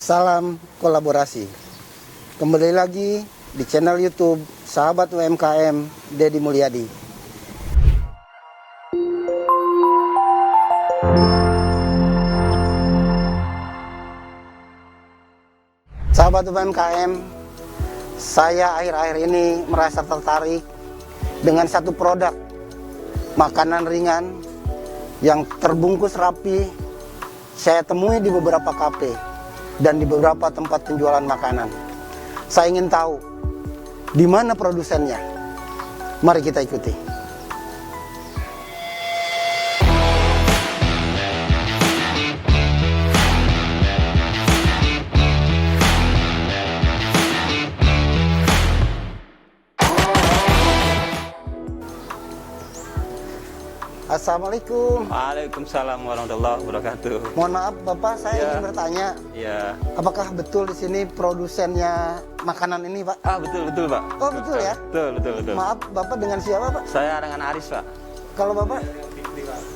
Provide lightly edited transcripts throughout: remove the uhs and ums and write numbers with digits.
Salam kolaborasi. Kembali lagi di channel YouTube Sahabat UMKM Deddy Mulyadi. Sahabat UMKM, saya akhir-akhir ini merasa tertarik dengan satu produk makanan ringan yang terbungkus rapi. Saya temui di beberapa kafe dan di beberapa tempat penjualan makanan. Saya ingin tahu di mana produsennya. Mari kita ikuti. Assalamualaikum. Waalaikumsalam warahmatullahi wabarakatuh. Mohon maaf Bapak, saya ingin bertanya, apakah betul di sini produsennya makanan ini, Pak? Betul Pak. Oh betul ya? Betul. Maaf, Bapak dengan siapa, Pak? Saya dengan Aris, Pak. Kalau Bapak?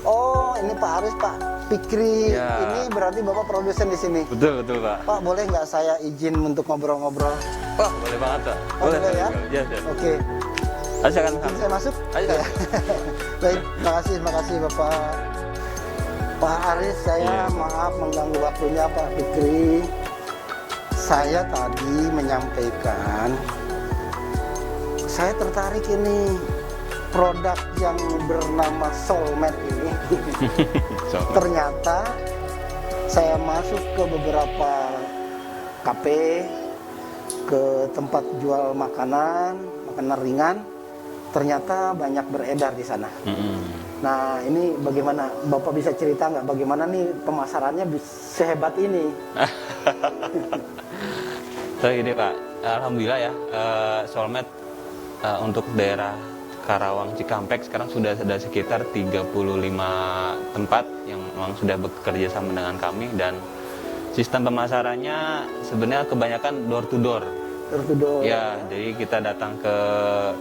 Oh, ini Pak Aris, Pak Fikri. Ya. Ini berarti Bapak produsen di sini. Betul Pak. Pak, boleh nggak saya izin untuk ngobrol-ngobrol? Wah, boleh banget, Pak. Oh, boleh ya? Ya. Oke. Silakan. Izin saya masuk? Ayo. Baik, makasih Bapak. Pak Aris, saya maaf mengganggu waktunya Pak Fikri. Saya tadi menyampaikan, saya tertarik ini produk yang bernama Soulmate ini. Ternyata saya masuk ke beberapa kafe, ke tempat jual makanan ringan. Ternyata banyak beredar di sana. Nah, ini bagaimana? Bapak bisa cerita nggak bagaimana nih pemasarannya sehebat ini? So ini Pak, alhamdulillah ya, Soulmate untuk daerah Karawang Cikampek sekarang sudah ada sekitar 35 tempat yang memang sudah bekerja sama dengan kami, dan sistem pemasarannya sebenarnya kebanyakan door to door. Ya, jadi kita datang ke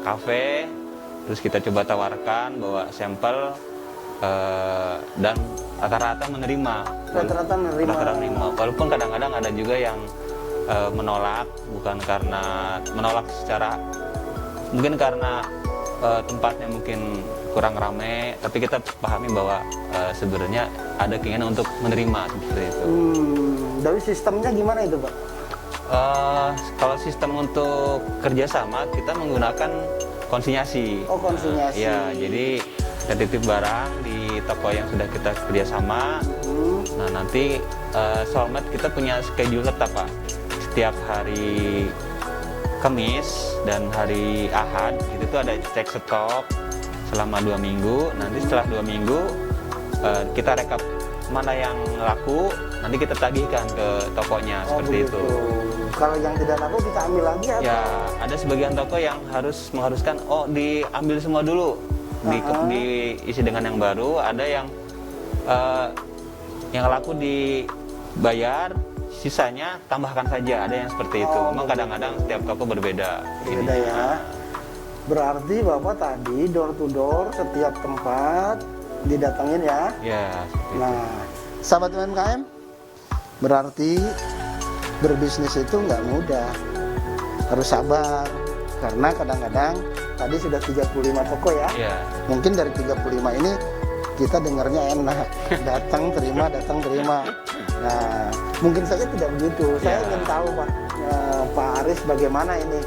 kafe, terus kita coba tawarkan, bawa sampel, dan rata-rata menerima. Walaupun kadang-kadang ada juga yang menolak, bukan karena menolak secara, mungkin karena tempatnya mungkin kurang ramai, tapi kita pahami bahwa sebenarnya ada keinginan untuk menerima seperti itu. Dari sistemnya gimana itu, Pak? Kalau sistem untuk kerjasama kita menggunakan konsinyasi. Oh, konsinyasi. Ya, jadi kita titip barang di toko yang sudah kita kerjasama. Nah, nanti Soulmate kita punya schedule tetap, Pak. Setiap hari Kamis dan hari Ahad itu tuh ada cek stok selama 2 minggu. Nanti setelah 2 minggu kita rekap mana yang laku, nanti kita tagihkan ke tokonya, seperti itu. Kalau yang tidak laku kita ambil lagi atau? Ya, ada sebagian toko yang mengharuskan diambil semua dulu, diisi dengan yang baru. Ada yang laku dibayar, sisanya tambahkan saja. Ada yang seperti itu. Memang kadang-kadang setiap toko berbeda. Beda ya. Berarti Bapak tadi door to door setiap tempat didatengin ya? Ya. Nah, sahabat UMKM, berarti berbisnis itu nggak mudah, harus sabar, karena kadang-kadang tadi sudah 35 toko ya. Mungkin dari 35 ini kita dengarnya enak, datang terima. Nah, mungkin saja tidak begitu. Saya ingin tahu Pak Aris, bagaimana ini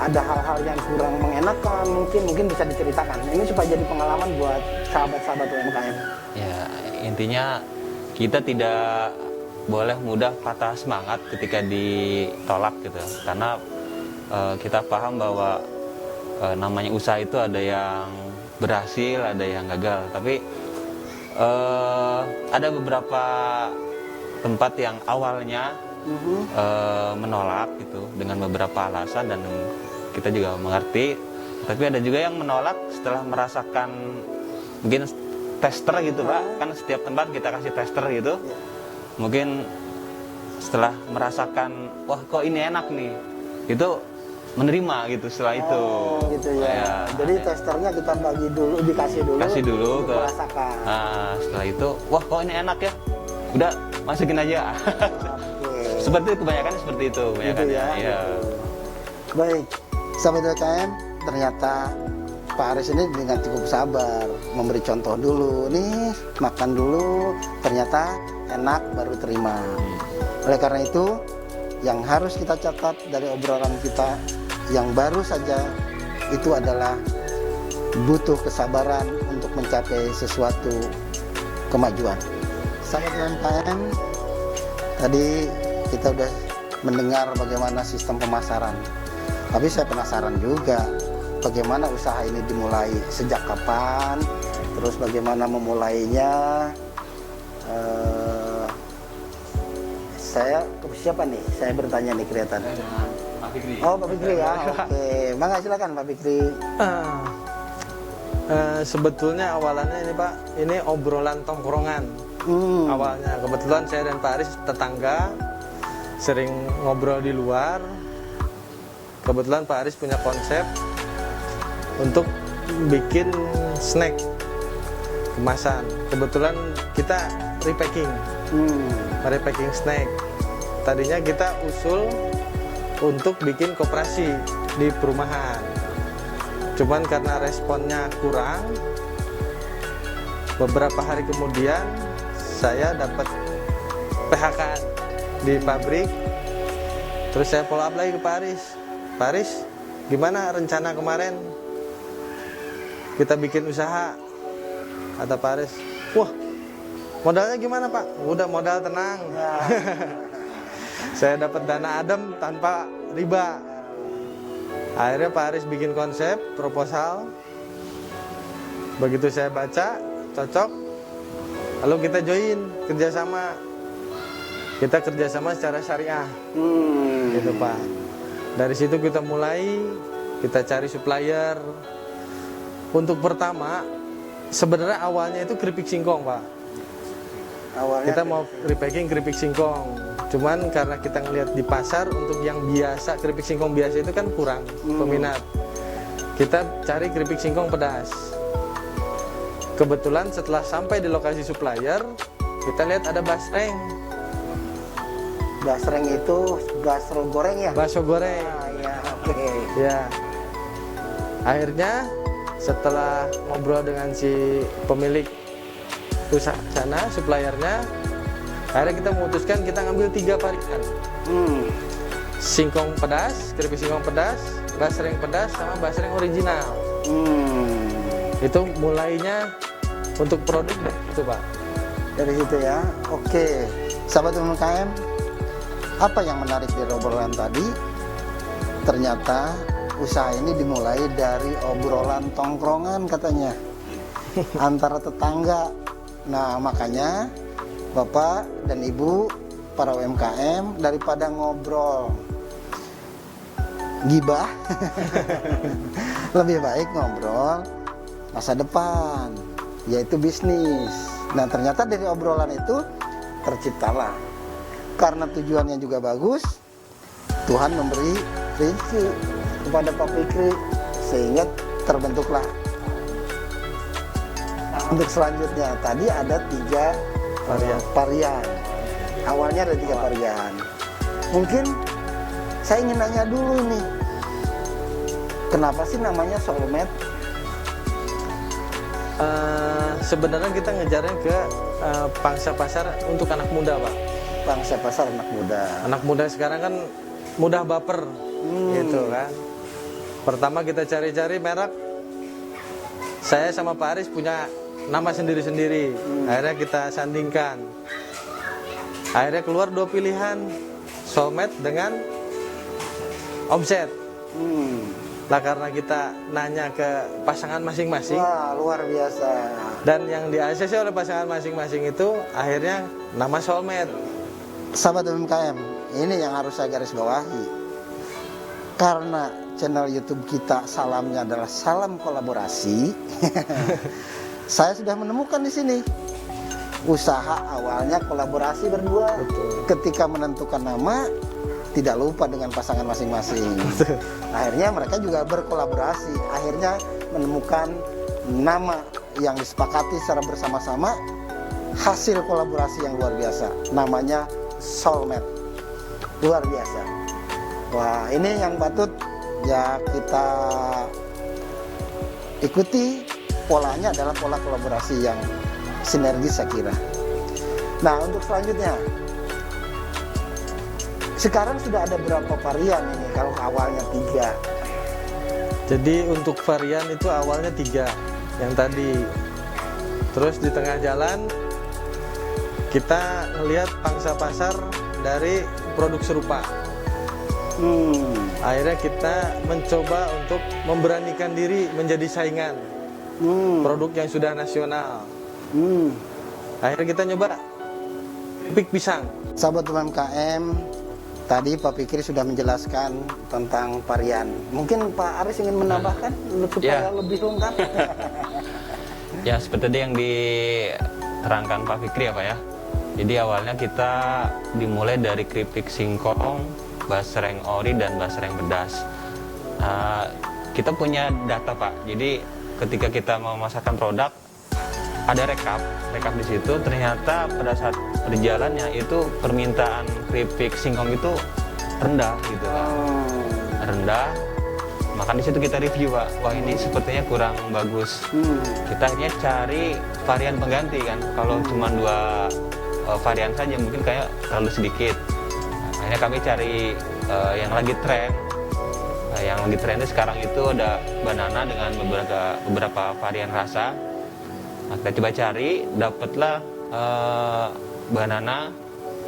ada hal-hal yang kurang mengenakan, mungkin bisa diceritakan. Ini supaya jadi pengalaman buat sahabat-sahabat UMKM. Ya, intinya kita tidak boleh mudah patah semangat ketika ditolak gitu, karena kita paham bahwa namanya usaha itu ada yang berhasil, ada yang gagal. Tapi ada beberapa tempat yang awalnya menolak gitu dengan beberapa alasan, dan kita juga mengerti. Tapi ada juga yang menolak setelah merasakan mungkin tester gitu, Pak. Kan setiap tempat kita kasih tester gitu. Mungkin setelah merasakan, wah kok ini enak nih, itu menerima gitu setelah itu. Gitu ya. Jadi testernya kita bagi dulu, dikasih dulu ke merasakan. Setelah itu, wah kok ini enak ya. udah masukin aja. Oke. Seperti kebanyakan seperti itu, kebanyakan Gitu ya. Iya. Baik, sahabat UKM, ternyata Pak Aris ini dengan cukup sabar, memberi contoh dulu, nih makan dulu, ternyata enak baru terima. Oleh karena itu, yang harus kita catat dari obrolan kita yang baru saja itu adalah butuh kesabaran untuk mencapai sesuatu kemajuan. Sahabat UMKM, tadi kita udah mendengar bagaimana sistem pemasaran. Tapi saya penasaran juga bagaimana usaha ini dimulai, sejak kapan, terus bagaimana memulainya. Saya ke siapa nih? Saya bertanya nih kelihatan. Pak Fikri. Oh, Pak Fikri ya. Oke, Mangga silakan Pak Fikri. Sebetulnya awalannya ini Pak, ini obrolan tongkrongan. Awalnya kebetulan saya dan Pak Aris tetangga, sering ngobrol di luar. Kebetulan Pak Aris punya konsep untuk bikin snack kemasan. Kebetulan kita repacking snack. Tadinya kita usul untuk bikin koperasi di perumahan. Cuman karena responnya kurang, beberapa hari kemudian saya dapat PHK di pabrik. Terus saya follow up lagi ke Pak Aris. Pak Aris, gimana rencana kemarin kita bikin usaha? Kata Pak Aris, wah modalnya gimana Pak? Udah modal tenang. Saya dapat dana adem tanpa riba. Akhirnya Pak Aris bikin konsep, proposal. Begitu saya baca, cocok. Lalu kita join, kerjasama. Kita kerjasama secara syariah. Gitu Pak. Dari situ kita mulai, kita cari supplier. Untuk pertama, sebenarnya awalnya itu keripik singkong Pak. Awalnya Kita mau repacking keripik singkong. Cuman karena kita ngelihat di pasar untuk yang biasa, keripik singkong biasa itu kan kurang peminat. Kita cari keripik singkong pedas. Kebetulan setelah sampai di lokasi supplier, kita lihat ada basreng. basreng itu bakso goreng ya? Bakso goreng. Ya, oke. Ya. Akhirnya setelah ngobrol dengan si pemilik usaha sana, suppliernya, akhirnya kita memutuskan kita ngambil 3 varian. Singkong pedas, keripik singkong pedas, basreng pedas, sama basreng original. Itu mulainya untuk produk itu Pak. Dari situ ya. Oke. Sahabat UMKM, apa yang menarik dari obrolan tadi? Ternyata usaha ini dimulai dari obrolan tongkrongan katanya. Antara tetangga. Nah, makanya Bapak dan Ibu para UMKM daripada ngobrol gibah lebih baik ngobrol masa depan, yaitu bisnis. Nah, ternyata dari obrolan itu terciptalah, karena tujuannya juga bagus, Tuhan memberi rezeki kepada Pak Fikri sehingga terbentuklah. Untuk selanjutnya tadi ada 3 varian. Awalnya ada 3 varian. Mungkin saya ingin nanya dulu nih, kenapa sih namanya Soulmate? Sebenarnya kita ngejarnya ke pangsa pasar untuk anak muda Pak. Pangsa pasar anak muda. Anak muda sekarang kan mudah baper, gitu kan. Pertama kita cari-cari merek. Saya sama Pak Aris punya nama sendiri-sendiri. Akhirnya kita sandingkan. Akhirnya keluar 2 pilihan, Soulmate dengan Omset. Lah karena kita nanya ke pasangan masing-masing. Wah, luar biasa. Dan yang di-ACC oleh pasangan masing-masing itu akhirnya nama Soulmate. Sahabat UMKM, ini yang harus saya garis bawahi. Karena channel YouTube kita salamnya adalah salam kolaborasi. Saya sudah menemukan di sini. Usaha awalnya kolaborasi berdua. Betul. Ketika menentukan nama, tidak lupa dengan pasangan masing-masing. Akhirnya mereka juga berkolaborasi. Akhirnya menemukan nama yang disepakati secara bersama-sama, hasil kolaborasi yang luar biasa, namanya Soulmate. Luar biasa. Wah, ini yang patut ya kita ikuti. Polanya adalah pola kolaborasi yang sinergis saya kira. Nah, untuk selanjutnya, sekarang sudah ada berapa varian ini? Kalau awalnya 3. Jadi untuk varian itu awalnya 3 yang tadi. Terus di tengah jalan kita ngelihat pangsa pasar dari produk serupa. Akhirnya kita mencoba untuk memberanikan diri menjadi saingan produk yang sudah nasional. Akhirnya kita nyoba keripik pisang. Sahabat UMKM, tadi Pak Fikri sudah menjelaskan tentang varian. Mungkin Pak Aris ingin menambahkan supaya lebih lengkap. Ya, seperti tadi yang diterangkan Pak Fikri ya Pak ya. Jadi awalnya kita dimulai dari keripik singkong, basreng ori, dan basreng pedas. Kita punya data Pak. Jadi ketika kita mau memasarkan produk, ada rekap di situ. Ternyata pada saat perjalannya itu permintaan keripik singkong itu rendah gitu Pak. Rendah. Maka di situ kita review Pak. Wah, ini sepertinya kurang bagus. Kita akhirnya cari varian pengganti kan. Kalau cuma 2 varian saja mungkin kayak terlalu sedikit. Akhirnya kami cari yang lagi tren. Yang lagi trennya sekarang itu ada banana dengan beberapa varian rasa. Nah, kita coba cari, dapatlah banana,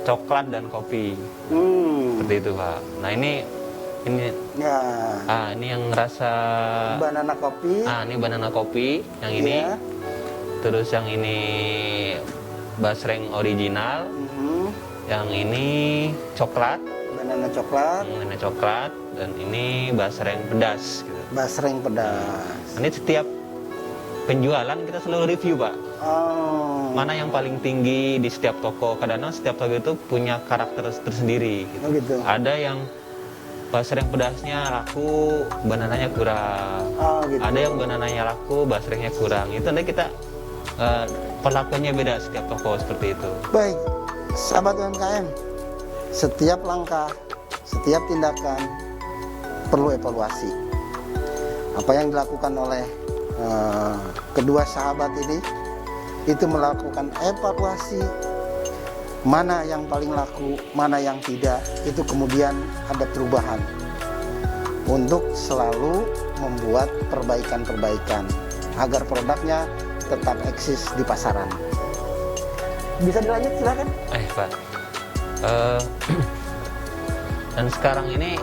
coklat, dan kopi. Seperti itu Pak. Nah ini Ya, ini yang rasa banana kopi. ini banana kopi, yang ini. Ya. Terus yang ini basreng original. Yang ini coklat. Banana coklat. Banana coklat, dan ini basreng pedas gitu. Basreng pedas. Ini setiap penjualan kita selalu review Pak. Mana yang paling tinggi di setiap toko. Kadang-kadang setiap toko itu punya karakter tersendiri gitu. Gitu. Ada yang basreng pedasnya laku, banananya kurang. Gitu. Ada yang banananya laku, basrengnya kurang. Itu nanti kita perlakuannya beda setiap toko, seperti itu. Baik, sahabat UMKM, setiap langkah, setiap tindakan perlu evaluasi. Apa yang dilakukan oleh kedua sahabat ini itu melakukan evaluasi, mana yang paling laku, mana yang tidak, itu kemudian ada perubahan untuk selalu membuat perbaikan-perbaikan agar produknya tetap eksis di pasaran. Bisa dilanjut silakan. Pak. Dan sekarang ini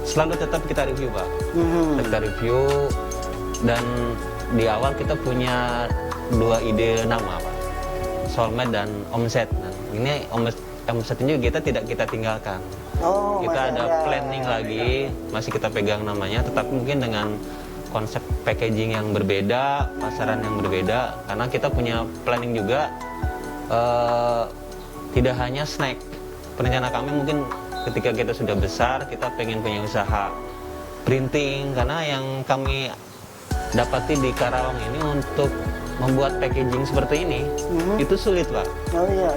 selalu tetap kita review Pak. Kita review, dan di awal kita punya 2 ide nama Pak, Soulmate dan Omset. Nah, ini Omset ini juga kita tidak tinggalkan. Kita ada planning lagi, masih kita pegang namanya, tetapi mungkin dengan konsep packaging yang berbeda, pasaran yang berbeda, karena kita punya planning juga tidak hanya snack. Perencana kami mungkin ketika kita sudah besar, kita pengen punya usaha printing, karena yang kami dapati di Karawang ini untuk membuat packaging seperti ini itu sulit Pak. Iya.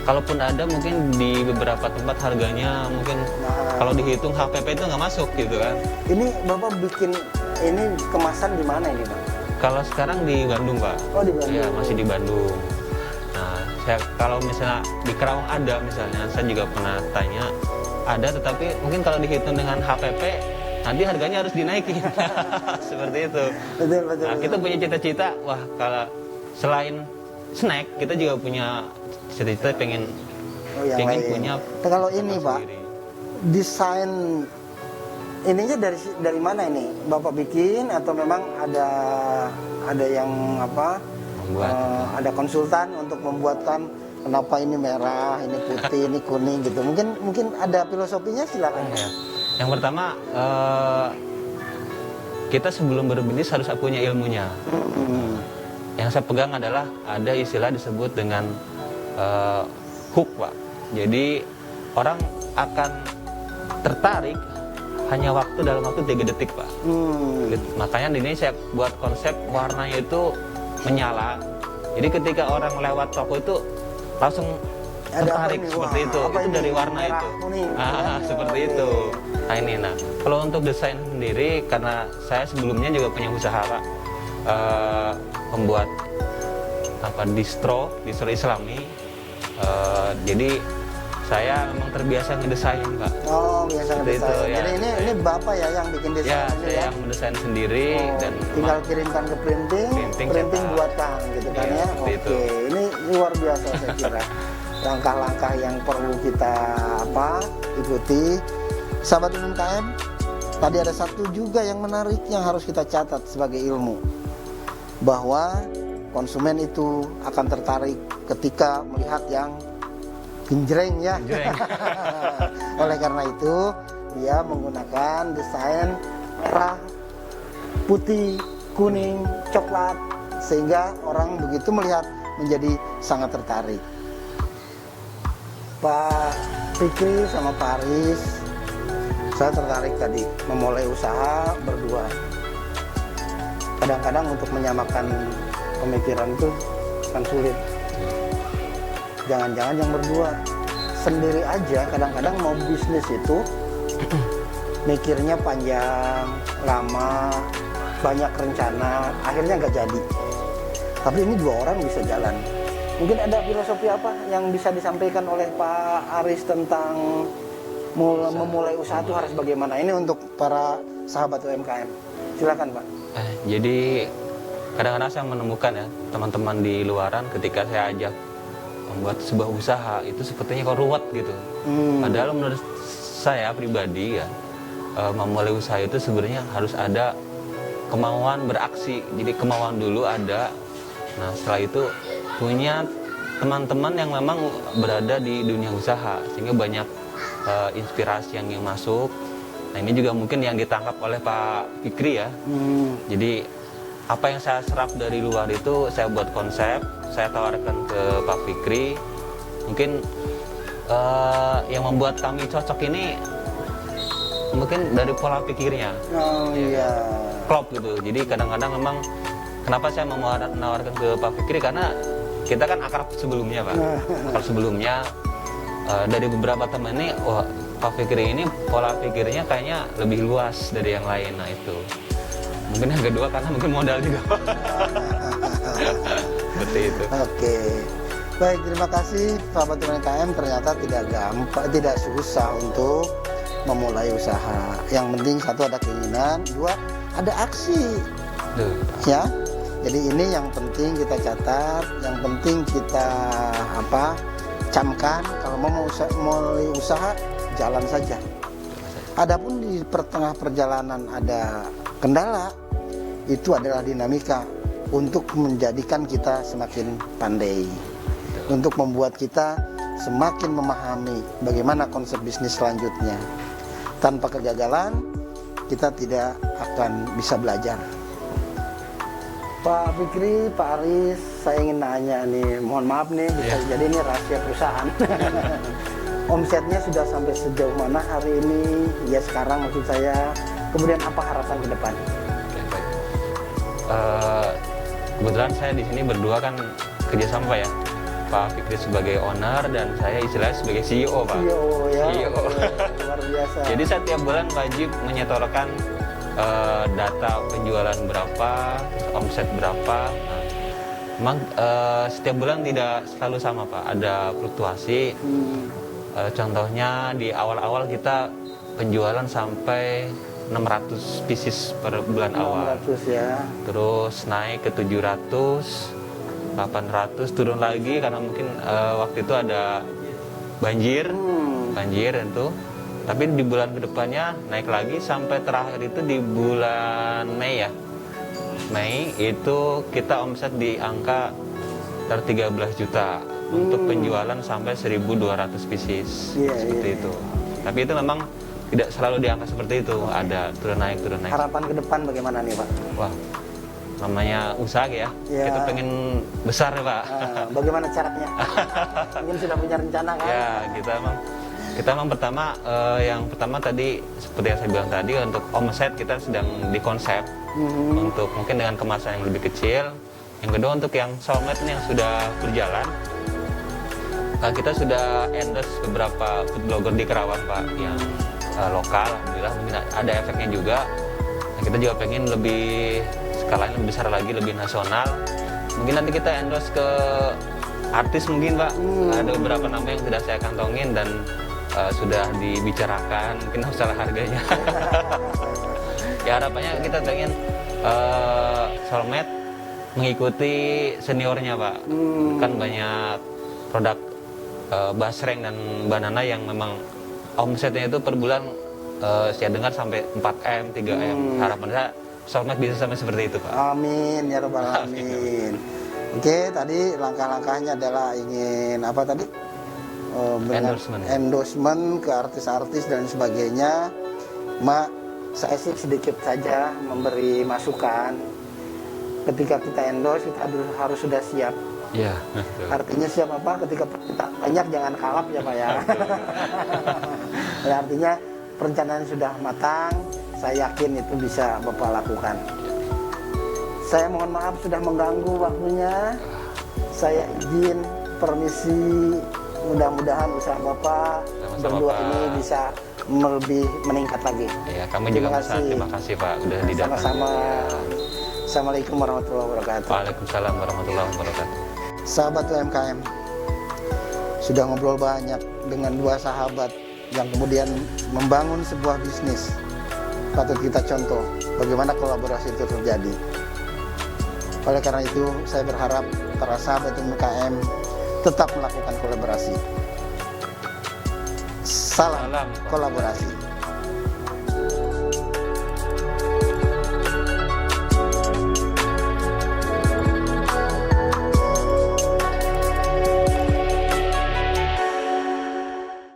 Kalaupun ada mungkin di beberapa tempat harganya mungkin kalau dihitung HPP itu nggak masuk gitu kan. Ini Bapak bikin ini kemasan di mana ini Pak? Kalau sekarang di Bandung Pak. Di Bandung. Ya, masih di Bandung. Nah, kalau misalnya di Karawang ada misalnya, saya juga pernah tanya, ada, tetapi mungkin kalau dihitung dengan HPP nanti harganya harus dinaikin. Seperti itu. Betul. Nah, kita punya cita-cita, wah kalau selain snack, kita juga punya cita-cita pengen punya. Kalau ini Pak, sendiri. Desain ininya dari mana ini? Bapak bikin atau memang ada yang Membuat. Ada konsultan untuk membuatkan kenapa ini merah, ini putih, ini kuning gitu. Mungkin ada filosofinya, silakan. Ya. Yang pertama, kita sebelum berbisnis harus punya ilmunya. Yang saya pegang adalah ada istilah disebut dengan hook Pak. Jadi orang akan tertarik hanya dalam waktu 3 detik Pak. Gitu. Makanya di sini saya buat konsep warnanya itu menyala, Jadi ketika orang lewat toko itu langsung Ada apa tertarik ini? seperti Wah, itu. apa Itu ini? dari warna Merah, itu. kuning, ya? Seperti Oke. itu. Nah ini, kalau untuk desain sendiri, karena saya sebelumnya juga punya usaha Pak, membuat distro Islami. Jadi saya memang terbiasa ngedesain Pak. Oh, biasa Seperti desain. itu, ya. Jadi ini Bapak ya yang bikin desain Ya, ini saya ya? yang mendesain sendiri Oh, dan tinggal kirimkan ke printing Printing cetak. buatkan gitu kan Iya, ya. seperti Oke, itu. ini luar biasa saya kira. Langkah-langkah yang perlu kita ikuti. Sahabat UMKM, tadi ada satu juga yang menarik yang harus kita catat sebagai ilmu. Bahwa konsumen itu akan tertarik ketika melihat yang genjreng ya. Genjreng. Oleh karena itu dia menggunakan desain merah, putih, kuning, coklat sehingga orang begitu melihat menjadi sangat tertarik. Pak Fikri sama Pak Aris, saya tertarik tadi memulai usaha berdua. Kadang-kadang untuk menyamakan pemikiran itu kan sulit. Jangan-jangan yang berdua sendiri aja kadang-kadang mau bisnis itu mikirnya panjang, lama, banyak rencana, akhirnya nggak jadi. Tapi ini dua orang bisa jalan. Mungkin ada filosofi apa yang bisa disampaikan oleh Pak Aris tentang memulai usaha itu harus bagaimana? Ini untuk para sahabat UMKM. Silakan Pak. Jadi kadang-kadang saya menemukan ya teman-teman di luaran ketika saya ajak membuat sebuah usaha itu sepertinya kok ruwet gitu. Padahal menurut saya pribadi ya memulai usaha itu sebenarnya harus ada kemauan beraksi. Jadi kemauan dulu ada. Nah setelah itu punya teman-teman yang memang berada di dunia usaha sehingga banyak inspirasi yang masuk. Nah ini juga mungkin yang ditangkap oleh Pak Fikri ya. Jadi apa yang saya serap dari luar itu saya buat konsep, saya tawarkan ke Pak Fikri. Mungkin yang membuat kami cocok ini mungkin dari pola pikirnya. Oh iya. Klop gitu. Jadi kadang-kadang memang kenapa saya menawarkan ke Pak Fikri karena kita kan akrab sebelumnya Pak. Akrab sebelumnya dari beberapa teman ini, wah Pak Fikri ini pola pikirnya kayaknya lebih luas dari yang lain. Nah itu. Mungkin yang kedua karena mungkin modal juga. Seperti itu. Oke. Baik, terima kasih sahabat UMKM. Ternyata tidak gampang, tidak susah untuk memulai usaha. Yang penting satu ada keinginan, dua ada aksi. Ya. Jadi ini yang penting kita catat, yang penting kita camkan. Kalau mau mulai usaha jalan saja. Adapun di tengah perjalanan ada kendala, itu adalah dinamika untuk menjadikan kita semakin pandai, untuk membuat kita semakin memahami bagaimana konsep bisnis selanjutnya. Tanpa kegagalan, kita tidak akan bisa belajar. Pak Fikri, Pak Aris, saya ingin nanya nih, mohon maaf nih, bisa jadi ini rahasia perusahaan. Omsetnya sudah sampai sejauh mana hari ini? Ya sekarang maksud saya. Kemudian apa harapan ke depan? Kebetulan saya di sini berdua kan kerjasama Pak ya. Pak Fikri sebagai owner dan saya istilahnya sebagai CEO Pak. CEO ya. CEO. Luar biasa. Jadi saya tiap bulan wajib menyetorkan data penjualan berapa, omset berapa. Nah, memang setiap bulan tidak selalu sama Pak, ada fluktuasi. Contohnya di awal-awal kita penjualan sampai 600 pieces per bulan awal. 600 ya. Terus naik ke 700, 800, turun lagi karena mungkin waktu itu ada banjir itu. Tapi di bulan kedepannya naik lagi sampai terakhir itu di bulan Mei ya. Mei itu kita omset di angka 13 juta untuk penjualan sampai 1.200 pieces seperti itu. Tapi itu memang tidak selalu di angka seperti itu, ada turun naik. Harapan ke depan bagaimana nih Pak? Wah, namanya usaha ya, kita pengen besar ya Pak. Bagaimana caranya? Mungkin sudah punya rencana kan? Ya, kita memang pertama, yang pertama tadi seperti yang saya bilang tadi, untuk omset kita sedang dikonsep untuk mungkin dengan kemasan yang lebih kecil, Yang kedua untuk yang soulmate yang sudah berjalan, kita sudah endorse beberapa food blogger di Kerawang Pak, yang lokal, alhamdulillah mungkin ada efeknya juga. Nah, kita juga pengen lebih skalanya lebih besar lagi, lebih nasional. Mungkin nanti kita endorse ke artis mungkin Pak. Ada beberapa nama yang sudah saya kantongin dan sudah dibicarakan, mungkin masalah harganya. Ya harapannya kita pengen soulmate mengikuti seniornya Pak. Kan banyak produk basreng dan banana yang memang omsetnya itu per bulan saya dengar sampai 4M, 3M. Harapan saya soulmate bisa sampai seperti itu Pak. Amin ya rabbal alamin. Oke, tadi langkah-langkahnya adalah ingin apa tadi? Endorsement ke artis-artis dan sebagainya. Mak, saya sih sedikit saja memberi masukan. Ketika kita endorse, kita harus sudah siap. Iya. Artinya siap apa? Ketika permintaan banyak jangan kalap ya Pak ya. Ya, artinya perencanaan sudah matang. Saya yakin itu bisa Bapak lakukan. Saya mohon maaf sudah mengganggu waktunya. Saya izin permisi. Mudah-mudahan usaha Bapak berdua ini bisa lebih meningkat lagi. Ya, kami juga terima kasih Pak udah didatangi. Sama-sama. Assalamualaikum warahmatullahi wabarakatuh. Waalaikumsalam warahmatullahi wabarakatuh. Sahabat UMKM, sudah ngobrol banyak dengan dua sahabat yang kemudian membangun sebuah bisnis. Patut kita contoh bagaimana kolaborasi itu terjadi. Oleh karena itu, saya berharap para sahabat UMKM tetap melakukan kolaborasi. Salam kolaborasi.